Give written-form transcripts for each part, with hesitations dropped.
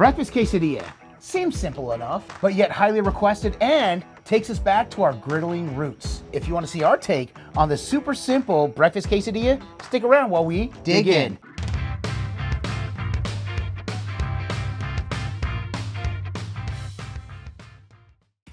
Breakfast quesadilla. Seems simple enough, but yet highly requested and takes us back to our griddling roots. If you want to see our take on the super simple breakfast quesadilla, stick around while we dig in.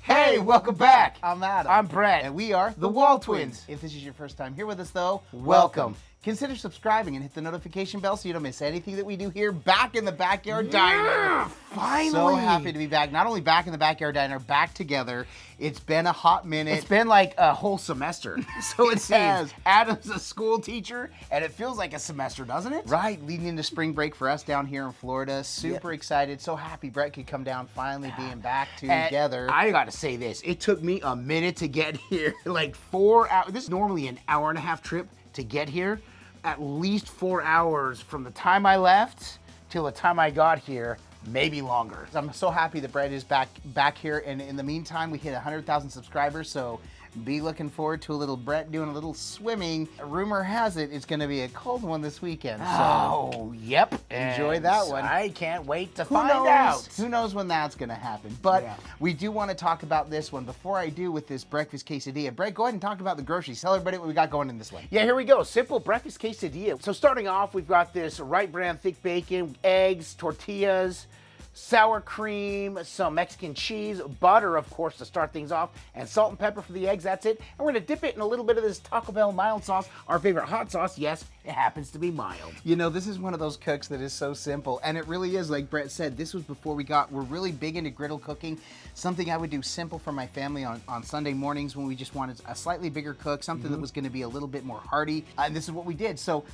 Hey, welcome back. I'm Adam. I'm Brett. And we are the WALTWINS. If this is your first time here with us though, Welcome. Consider subscribing and hit the notification bell so you don't miss anything that we do here back in the Backyard Diner. Finally. So happy to be back. Not only back in the Backyard Diner, back together. It's been a hot minute. It's been like a whole semester. So it seems. has. Adam's a school teacher, and it feels like a semester, doesn't it? Right, leading into spring break for us down here in Florida. Super excited. So happy Brett could come down, finally being back together. And I gotta say this, it took me a minute to get here, like 4 hours. This is normally an hour and a half trip to get here. At least 4 hours from the time I left till the time I got here, maybe longer. I'm so happy that Brett is back here, and in the meantime, we hit 100,000 subscribers, so be looking forward to a little Brett doing a little swimming. Rumor has it it's going to be a cold one this weekend. So oh, yep. Enjoy that one. I can't wait to find out. Who knows when that's going to happen. But we do want to talk about this one. Before I do with this breakfast quesadilla, Brett, go ahead and talk about the groceries. Tell everybody what we got going in this one. Yeah, here we go. Simple breakfast quesadilla. So starting off, we've got this Right Brand thick bacon, eggs, tortillas, sour cream, some Mexican cheese, butter, of course, to start things off, and salt and pepper for the eggs. That's it. And we're gonna dip it in a little bit of this Taco Bell mild sauce, our favorite hot sauce. Yes, it happens to be mild. You know, this is one of those cooks that is so simple, and it really is, like Brett said, this was before we're really big into griddle cooking, something I would do simple for my family on Sunday mornings when we just wanted a slightly bigger cook, something that was gonna be a little bit more hearty, and this is what we did. So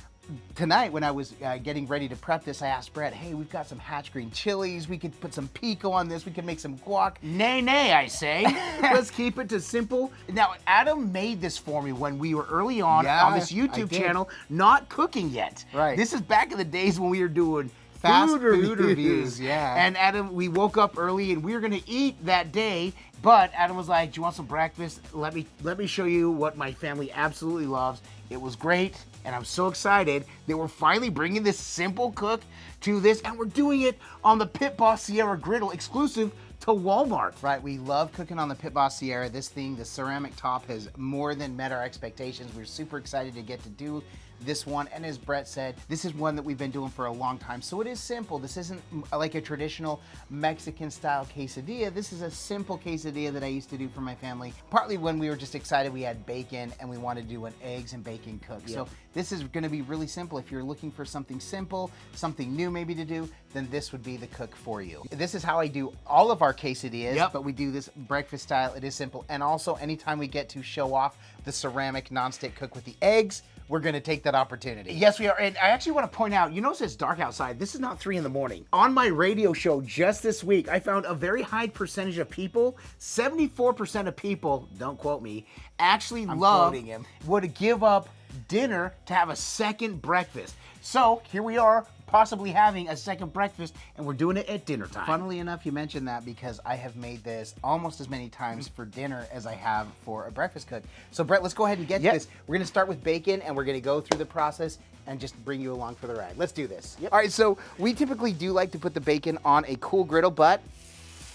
tonight, when I was getting ready to prep this, I asked Brett, hey, we've got some hatch green chilies. We could put some pico on this. We could make some guac. Nay, nay, I say. Let's keep it to simple. Now, Adam made this for me when we were early on this YouTube channel, not cooking yet. Right. This is back in the days when we were doing fast food reviews. Yeah. And Adam, we woke up early and we were gonna eat that day, but Adam was like, do you want some breakfast? Let me show you what my family absolutely loves. It was great, and I'm so excited that we're finally bringing this simple cook to this, and we're doing it on the Pit Boss Sierra Griddle, exclusive to Walmart. Right, we love cooking on the Pit Boss Sierra. This thing, the ceramic top, has more than met our expectations. We're super excited to get to do this one, and as Brett said, this is one that we've been doing for a long time, so it is simple. This isn't like a traditional Mexican style quesadilla. This is a simple quesadilla that I used to do for my family, partly when we were just excited we had bacon and we wanted to do an eggs and bacon cook. So this is going to be really simple. If you're looking for something simple, something new maybe to do, then this would be the cook for you. This is how I do all of our quesadillas, but we do this breakfast style. It is simple, and also anytime we get to show off the ceramic nonstick cook with the eggs, we're gonna take that opportunity. Yes, we are. And I actually want to point out, you notice it's dark outside. This is not 3 in the morning. On my radio show just this week, I found a very high percentage of people, 74% of people, don't quote me, actually would give up dinner to have a second breakfast. So here we are, possibly having a second breakfast, and we're doing it at dinner time. Funnily enough, you mentioned that because I have made this almost as many times for dinner as I have for a breakfast cook. So Brett, let's go ahead and get this. We're gonna start with bacon, and we're gonna go through the process and just bring you along for the ride. Let's do this. All right, so we typically do like to put the bacon on a cool griddle, but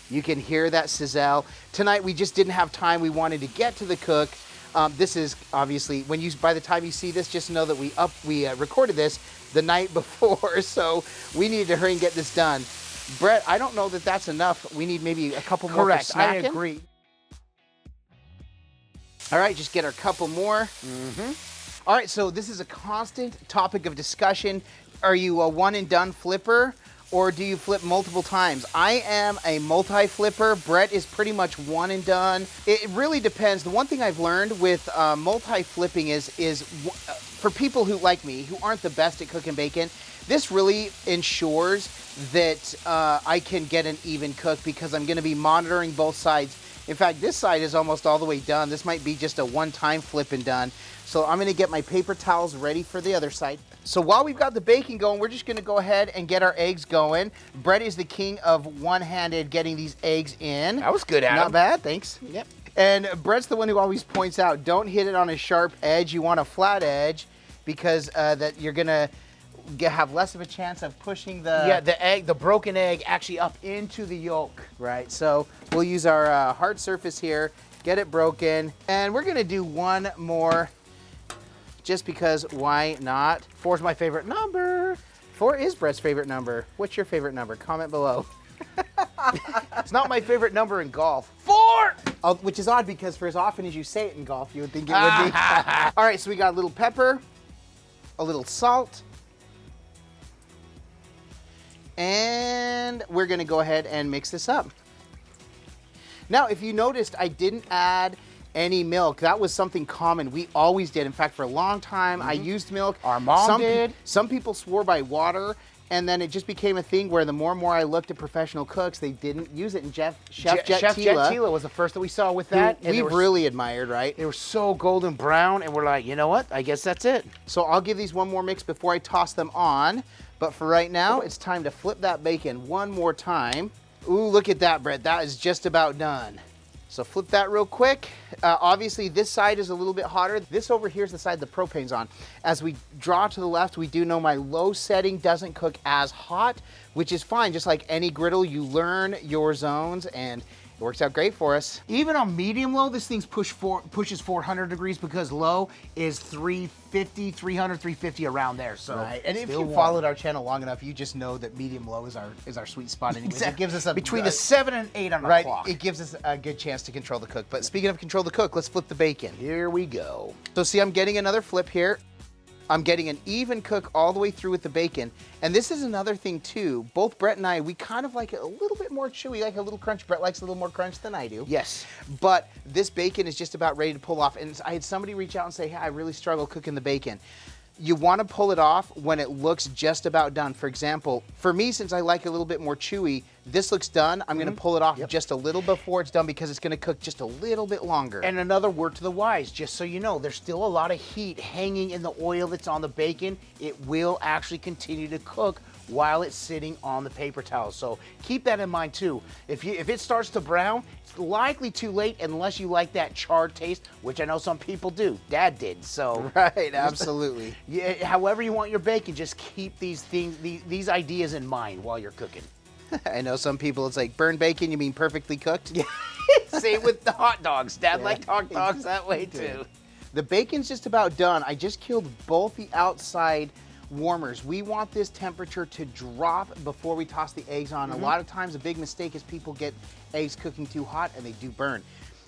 you can hear that sizzle. Tonight, we just didn't have time. We wanted to get to the cook. This is obviously, by the time you see this, just know that we recorded this the night before, so we needed to hurry and get this done. Brett, I don't know that that's enough. We need maybe a couple more. Correct, I agree. All right, just get our couple more. All right, so this is a constant topic of discussion. Are you a one and done flipper, or do you flip multiple times? I am a multi-flipper. Brett is pretty much one and done. It really depends. The one thing I've learned with multi-flipping is for people who, like me, who aren't the best at cooking bacon, this really ensures that I can get an even cook because I'm gonna be monitoring both sides. In fact, this side is almost all the way done. This might be just a one-time flip and done. So I'm gonna get my paper towels ready for the other side. So while we've got the bacon going, we're just gonna go ahead and get our eggs going. Brett is the king of one-handed getting these eggs in. That was good, Adam. Not bad, thanks. Yep. And Brett's the one who always points out, don't hit it on a sharp edge. You want a flat edge because that you're gonna have less of a chance of pushing the the broken egg actually up into the yolk. Right, so we'll use our hard surface here, get it broken, and we're gonna do one more just because why not? 4's my favorite number. 4 is Brett's favorite number. What's your favorite number? Comment below. It's not my favorite number in golf. 4! Oh, which is odd because for as often as you say it in golf, you would think it would be. All right, so we got a little pepper, a little salt, and we're gonna go ahead and mix this up. Now, if you noticed, I didn't add any milk. That was something common. We always did. In fact, for a long time, I used milk. Our mom did. Some people swore by water, and then it just became a thing where the more and more I looked at professional cooks, they didn't use it. And Chef Jet Tila was the first that we saw with that. We really admired, right? They were so golden brown, and we're like, you know what? I guess that's it. So I'll give these one more mix before I toss them on. But for right now, it's time to flip that bacon one more time. Ooh, look at that, Brett. That is just about done. So flip that real quick. Obviously, this side is a little bit hotter. This over here is the side the propane's on. As we draw to the left, we do know my low setting doesn't cook as hot, which is fine. Just like any griddle, you learn your zones, and it works out great for us. Even on medium low, this thing's pushes 400 degrees because low is 350, 300, 350 around there. So right. And if you followed our channel long enough, you just know that medium low is our sweet spot anyways. Exactly. It gives us a between the 7 and 8 on our clock. It gives us a good chance to control the cook. But speaking of control the cook, let's flip the bacon. Here we go. So see, I'm getting another flip here. I'm getting an even cook all the way through with the bacon. And this is another thing too. Both Brett and I, we kind of like it a little bit more chewy, like a little crunch. Brett likes a little more crunch than I do. Yes. But this bacon is just about ready to pull off. And I had somebody reach out and say, hey, I really struggle cooking the bacon. You want to pull it off when it looks just about done. For example, for me, since I like it a little bit more chewy, this looks done. I'm going to pull it off just a little before it's done because it's going to cook just a little bit longer. And another word to the wise, just so you know, there's still a lot of heat hanging in the oil that's on the bacon. It will actually continue to cook while it's sitting on the paper towel. So keep that in mind too. If it starts to brown, it's likely too late unless you like that charred taste, which I know some people do. Dad did, so. Right, absolutely. Yeah, however you want your bacon, just keep these things, these ideas in mind while you're cooking. I know some people, it's like, burnt bacon, you mean perfectly cooked? Yeah. Same with the hot dogs. Dad liked hot dogs that way too. The bacon's just about done. I just killed both the outside warmers. We want this temperature to drop before we toss the eggs on. A lot of times a big mistake is people get eggs cooking too hot and they do burn.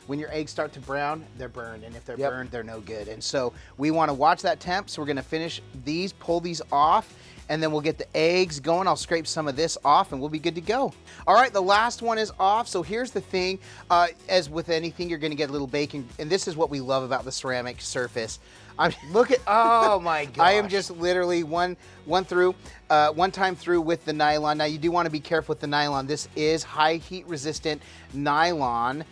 When your eggs start to brown, they're burned, and if they're burned, they're no good. And so we want to watch that temp, so we're going to finish these, pull these off, and then we'll get the eggs going. I'll scrape some of this off and we'll be good to go. All right, the last one is off. So here's the thing, as with anything, you're gonna get a little bacon, and this is what we love about the ceramic surface. Look at, oh my gosh. I am just literally one time through with the nylon. Now you do wanna be careful with the nylon. This is high heat resistant nylon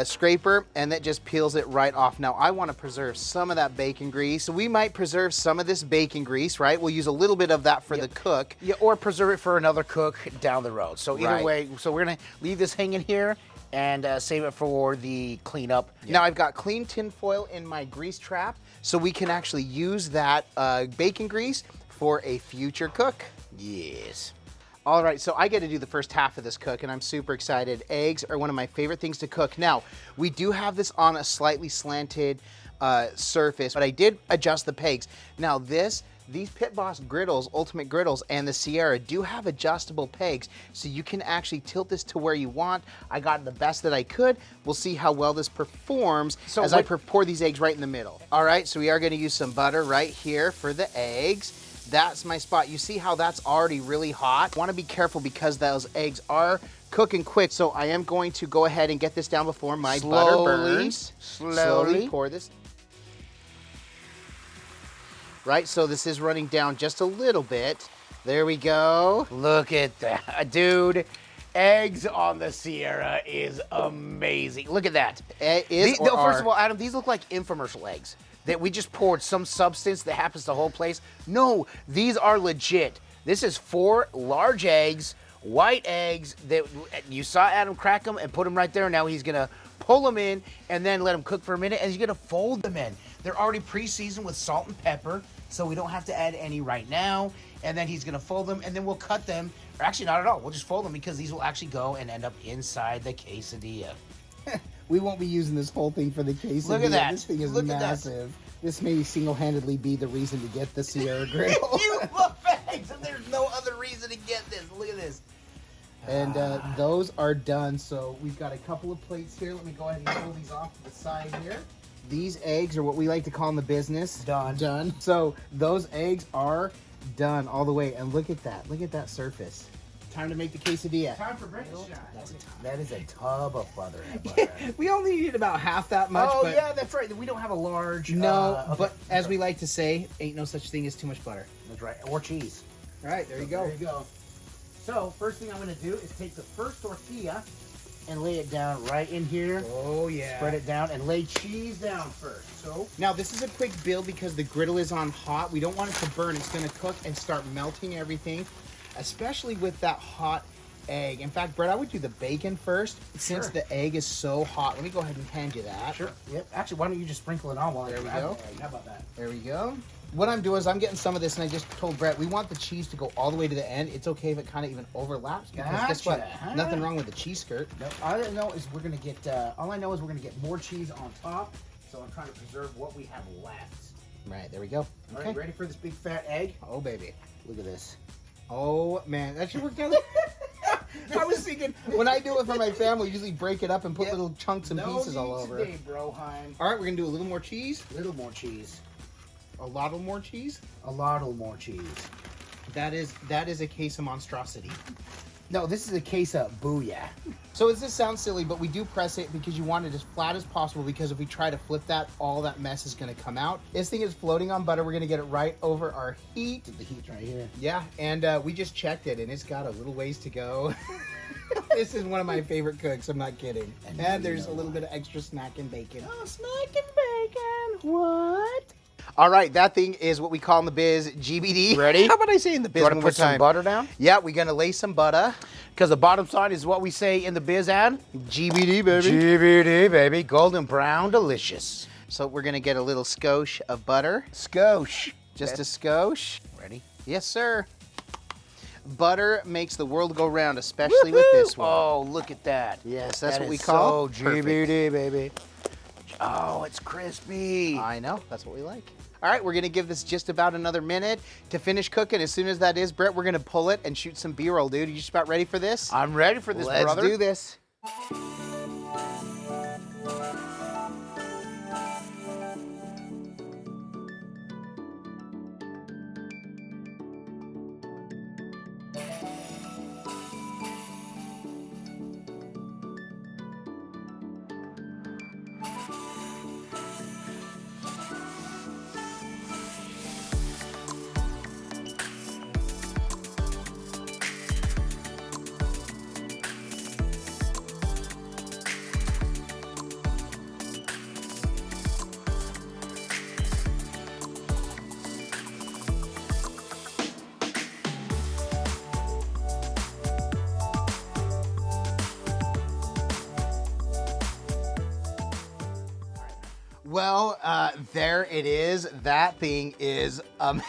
scraper, and that just peels it right off. Now I want to preserve some of that bacon grease, so we might preserve some of this bacon grease, right? We'll use a little bit of that for the cook. Yeah, or preserve it for another cook down the road. So either way, so we're gonna leave this hanging here and save it for the cleanup. Now I've got clean tin foil in my grease trap, so we can actually use that bacon grease for a future cook. Yes. All right, so I get to do the first half of this cook, and I'm super excited. Eggs are one of my favorite things to cook. Now, we do have this on a slightly slanted surface, but I did adjust the pegs. Now these Pit Boss griddles, Ultimate Griddles, and the Sierra do have adjustable pegs, so you can actually tilt this to where you want. I got the best that I could. We'll see how well this performs as I pour these eggs right in the middle. All right, so we are gonna use some butter right here for the eggs. That's my spot. You see how that's already really hot? Want to be careful because those eggs are cooking quick, so I am going to go ahead and get this down before my butter burns. Slowly pour this. Right, so this is running down just a little bit. There we go. Look at that, dude. Eggs on the Sierra is amazing. Look at that. First of all, Adam, these look like infomercial eggs that we just poured some substance that happens the whole place. No, these are legit. This is 4 large eggs, white eggs that you saw Adam crack them and put them right there. Now he's gonna pull them in and then let them cook for a minute, and he's gonna fold them in. They're already pre-seasoned with salt and pepper, so we don't have to add any right now. and then he's gonna fold them, and then we'll cut them. Or actually, not at all. We'll just fold them because these will actually go and end up inside the quesadilla. We won't be using this whole thing for the quesadilla. Look at that. This thing is Look at that. massive. This may single-handedly be the reason to get the Sierra Griddle. You love eggs, and there's no other reason to get this. Look at this. And those are done. So we've got a couple of plates here. Let me go ahead and pull these off to the side here. These eggs are what we like to call in the business. Done. So those eggs are done all the way. And look at that. Look at that surface. Time to make the quesadilla. Time for breakfast. That is a tub of butter. We only need about half that much. Oh, but yeah, that's right. We don't have a large... No, okay. but as we like to say, ain't no such thing as too much butter. That's right. Or cheese. All right, there you go. There you go. So, first thing I'm going to do is take the first tortilla and lay it down right in here. Oh, yeah. Spread it down and lay cheese down first. So, now this is a quick build because the griddle is on hot. We don't want it to burn. It's going to cook and start melting everything, especially with that hot egg. In fact, Brett, I would do the bacon first since the egg is so hot. Let me go ahead and hand you that. Sure. Yep. Actually, why don't you just sprinkle it on while There we I go. How about that? There we go. What I'm doing is I'm getting some of this, and I just told Brett we want the cheese to go all the way to the end. It's okay if it kind of even overlaps because guess what? Gotcha. Nothing wrong with the cheese skirt. No, all I know is we're gonna get. All I know is we're gonna get more cheese on top. So I'm trying to preserve what we have left. Right, there we go. All right, ready for this big fat egg? Oh, baby. Look at this. Oh, man. That should work out. I was thinking, when I do it for my family, I usually break it up and put little chunks and pieces all over. Today, Broheim. All right, we're going to do a little more cheese. A little more cheese. A lot more cheese. A lot more cheese. That is a case of monstrosity. No, this is a case of booyah. So this sounds silly, but we do press it because you want it as flat as possible, because if we try to flip that, all that mess is going to come out. This thing is floating on butter. We're going to get it right over our heat. The heat's right here. Yeah, and we just checked it, and it's got a little ways to go. This is one of my favorite cooks. I'm not kidding. And there's a little bit of extra snack and bacon. Oh, snack and bacon. What? All right, that thing is what we call in the biz GBD. Ready? How about I say in the biz You want one to more put some time? butter down? Yeah, we're going to lay some butter. Because the bottom side is what we say in the biz ad. GBD, baby. GBD, baby. Golden brown, delicious. So we're going to get a little skosh of butter. Skosh. Just a skosh. Ready? Yes, sir. Butter makes the world go round, especially with this one. Oh, look at that. Yes, that's That what we is call so GBD, baby. Oh, it's crispy. I know. That's what we like. All right, we're going to give this just about another minute to finish cooking. As soon as that is, Brett, we're going to pull it and shoot some B-roll, dude. You just about ready for this? I'm ready for this, brother. Let's do this. Well, there it is. That thing is amazing.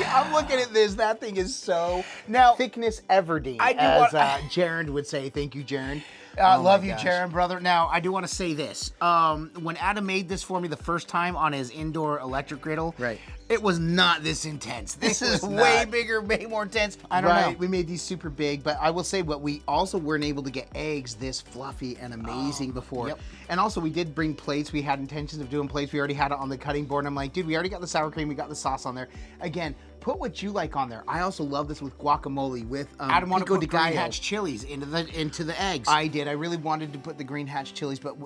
I'm looking at this. That thing is so Now, thickness Everdeen, I do as want- Jaron would say. Thank you, Jaron. I Oh love my you, gosh. Jaron, brother. Now, I do want to say this. When Adam made this for me the first time on his indoor electric griddle, Right. it was not this intense. This It is was way not. bigger, way more intense. I don't Right, know. we made these super big, but I will say what we also weren't able to get eggs this fluffy and amazing before. Yep. And also we did bring plates. We had intentions of doing plates. We already had it on the cutting board. And I'm like, dude, we already got the sour cream. We got the sauce on there. Again, put what you like on there. I also love this with guacamole with Adam wanted to pico put de gallo. green hatch chilies into the eggs. I did. I really wanted to put the green hatch chilies, but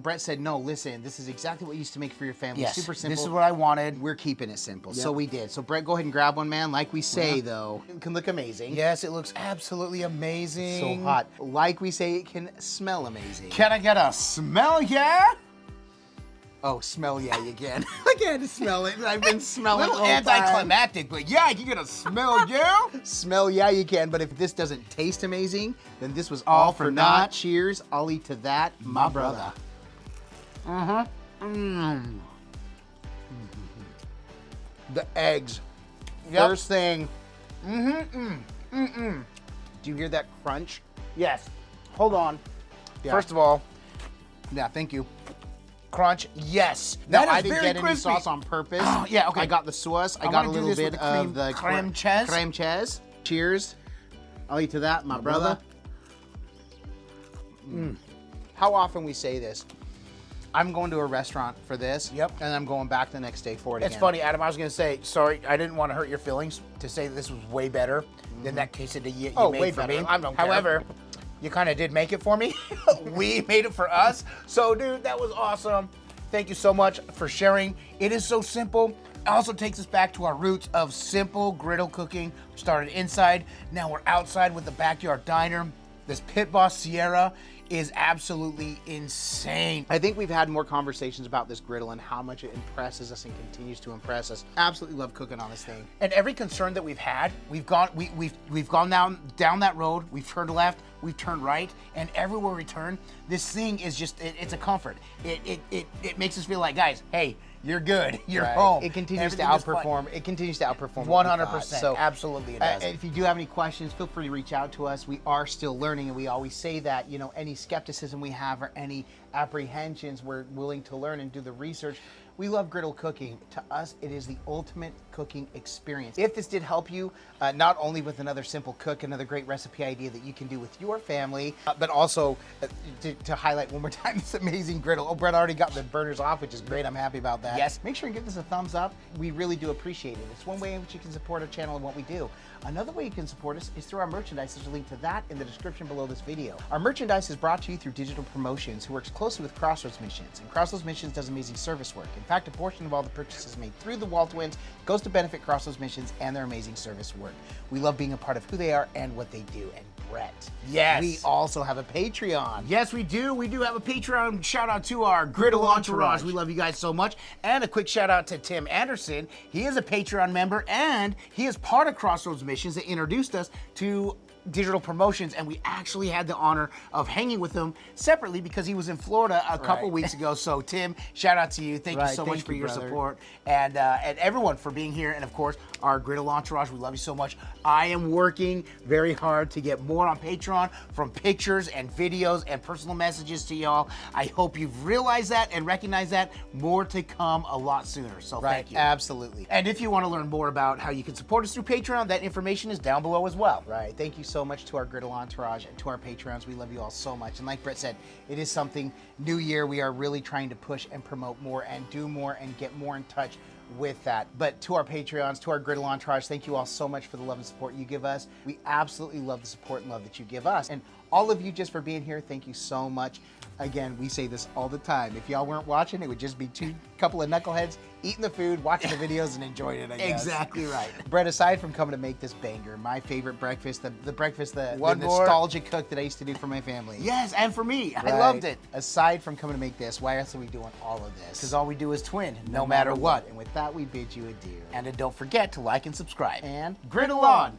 Brett said, no, listen, this is exactly what you used to make for your family. Yes, Super simple. this is what I wanted. We're keeping it simple. Yep. So we did. So Brett, go ahead and grab one, man. Like we say, though, it can look amazing. Yes, it looks absolutely amazing. So hot. Like we say, it can smell amazing. Can I get a smell, yeah? Oh, smell yeah again. I had to smell it. I've been A smelling little the whole time. anticlimactic, but yeah, you get a smell, yeah? Smell yeah you can, but if this doesn't taste amazing, then this was all for naught. Cheers. I'll eat to that, my brother. Mm-hmm. The eggs. Yep. First thing, Do you hear that crunch? Yes. Hold on. Yeah. First of all, Yeah, thank you. crunch. Yes. No, That is I didn't very get any crispy. sauce on purpose. Oh, yeah, okay. I got the sauce. I got wanna a do little this with bit the of the creme cheese. Creme cheese. Cheers. I'll eat to that, my brother. How often we say this? I'm going to a restaurant for this. Yep. And I'm going back the next day for it It's again. funny, Adam. I was going to say, sorry, I didn't want to hurt your feelings to say that this was way better than that quesadilla you Oh, made way for better. me. I don't care. However, you kind of did make it for me. We made it for us. So, dude, that was awesome. Thank you so much for sharing. It is so simple. It also takes us back to our roots of simple griddle cooking. We started inside. Now we're outside with the backyard diner. This Pit Boss Sierra is absolutely insane. I think we've had more conversations about this griddle and how much it impresses us and continues to impress us. Absolutely love cooking on this thing. And every concern that we've had, we've gone down that road. We've turned left, we've turned right, and everywhere we turn, this thing is just it's a comfort. It makes us feel like, guys, hey, you're good. You're Right. home. It continues to Everything is fine. outperform. It continues to outperform. 100%. So Absolutely it does. if you do have any questions, feel free to reach out to us. We are still learning, and we always say that, any skepticism we have or any apprehensions, we're willing to learn and do the research. We love griddle cooking. To us, it is the ultimate cooking experience. If this did help you, not only with another simple cook, another great recipe idea that you can do with your family, but also to highlight one more time this amazing griddle. Oh, Brett already got the burners off, which is great. I'm happy about that. Yes. Make sure and give this a thumbs up. We really do appreciate it. It's one way in which you can support our channel and what we do. Another way you can support us is through our merchandise. There's a link to that in the description below this video. Our merchandise is brought to you through Digital Promotions, who works closely with Crossroads Missions. And Crossroads Missions does amazing service work. In fact, a portion of all the purchases made through the WALTWINS goes to benefit Crossroads Missions and their amazing service work. We love being a part of who they are and what they do. And Brett, Yes. we also have a Patreon. Yes, we do. We do have a Patreon. Shout out to our Griddle Entourage. We love you guys so much. And a quick shout out to Tim Anderson. He is a Patreon member, and he is part of Crossroads Missions that introduced us to Digital Promotions, and we actually had the honor of hanging with him separately because he was in Florida a couple weeks ago. So Tim, shout out to you. Thank you so much for your support, and everyone for being here, and of course our Griddle Entourage. We love you so much. I am working very hard to get more on Patreon, from pictures and videos and personal messages to y'all. I hope you've realized that and recognized that. More to come a lot sooner. So thank you. Absolutely. And if you want to learn more about how you can support us through Patreon, that information is down below as well. Right. Thank you so much to our Griddle Entourage and to our Patreons. We love you all so much. And like Brett said, it is something new year. We are really trying to push and promote more and do more and get more in touch with that. But to our Patreons, to our Griddle Entourage, thank you all so much for the love and support you give us. We absolutely love the support and love that you give us. And all of you just for being here, thank you so much. Again, we say this all the time. If y'all weren't watching, it would just be couple of knuckleheads eating the food, watching the videos, and enjoying it, I guess. Exactly right. Brett, aside from coming to make this banger, my favorite breakfast, the breakfast, the One more. nostalgic cook that I used to do for my family. Yes, and for me, I Right. loved it. Aside from coming to make this, why else are we doing all of this? Because all we do is twin, no matter what. And with that, we bid you adieu. And don't forget to like and subscribe. And Griddle on!